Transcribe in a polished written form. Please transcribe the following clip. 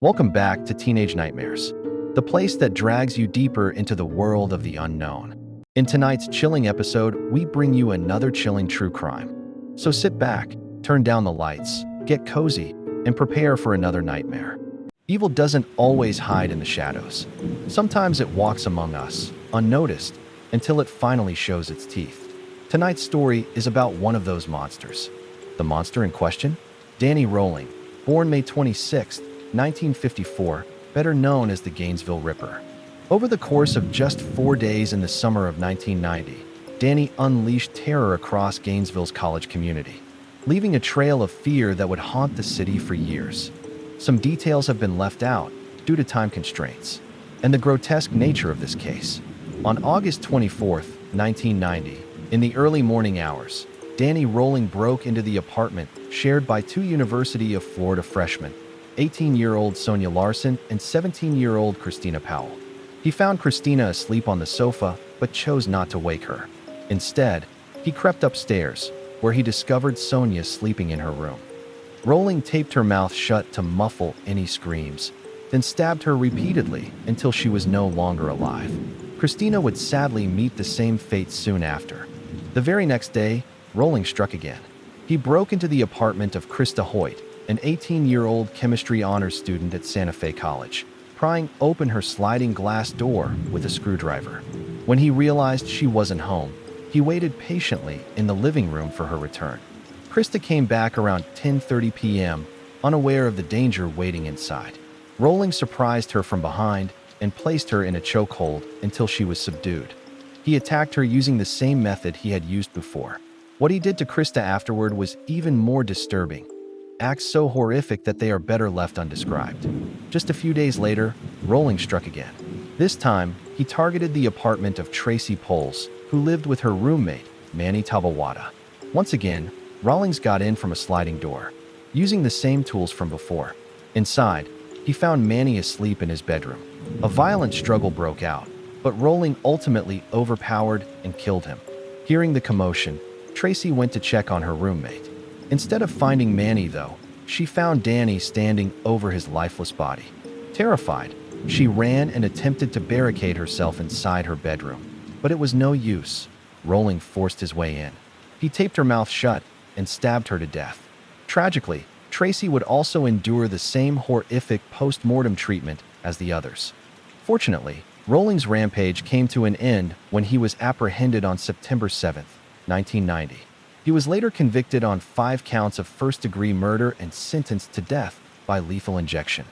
Welcome back to Teenage Nightmares, the place that drags you deeper into the world of the unknown. In tonight's chilling episode, we bring you another chilling true crime. So sit back, turn down the lights, get cozy, and prepare for another nightmare. Evil doesn't always hide in the shadows. Sometimes it walks among us, unnoticed, until it finally shows its teeth. Tonight's story is about one of those monsters. The monster in question? Danny Rolling, born May 26, 1954, better known as the Gainesville Ripper. Over the course of just 4 days in the summer of 1990, Danny unleashed terror across Gainesville's college community, leaving a trail of fear that would haunt the city for years. Some details have been left out due to time constraints and the grotesque nature of this case. On August 24, 1990, in the early morning hours, Danny Rolling broke into the apartment shared by two University of Florida freshmen, 18-year-old Sonia Larson and 17-year-old Christina Powell. He found Christina asleep on the sofa, but chose not to wake her. Instead, he crept upstairs, where he discovered Sonia sleeping in her room. Rolling taped her mouth shut to muffle any screams, then stabbed her repeatedly until she was no longer alive. Christina would sadly meet the same fate soon after. The very next day, Rolling struck again. He broke into the apartment of Krista Hoyt, an 18-year-old chemistry honors student at Santa Fe College, prying open her sliding glass door with a screwdriver. When he realized she wasn't home, he waited patiently in the living room for her return. Krista came back around 10:30 p.m., unaware of the danger waiting inside. Rolling surprised her from behind and placed her in a chokehold until she was subdued. He attacked her using the same method he had used before. What he did to Krista afterward was even more disturbing. Acts so horrific that they are better left undescribed. Just a few days later, Rolling struck again. This time, he targeted the apartment of Tracy Poles, who lived with her roommate, Manny Tabawada. Once again, Rawlings got in from a sliding door, using the same tools from before. Inside, he found Manny asleep in his bedroom. A violent struggle broke out, but Rolling ultimately overpowered and killed him. Hearing the commotion, Tracy went to check on her roommate. Instead of finding Manny, though, she found Danny standing over his lifeless body. Terrified, she ran and attempted to barricade herself inside her bedroom. But it was no use. Rolling forced his way in. He taped her mouth shut and stabbed her to death. Tragically, Tracy would also endure the same horrific post-mortem treatment as the others. Fortunately, Rolling's rampage came to an end when he was apprehended on September 7, 1990. He was later convicted on 5 counts of first-degree murder and sentenced to death by lethal injection.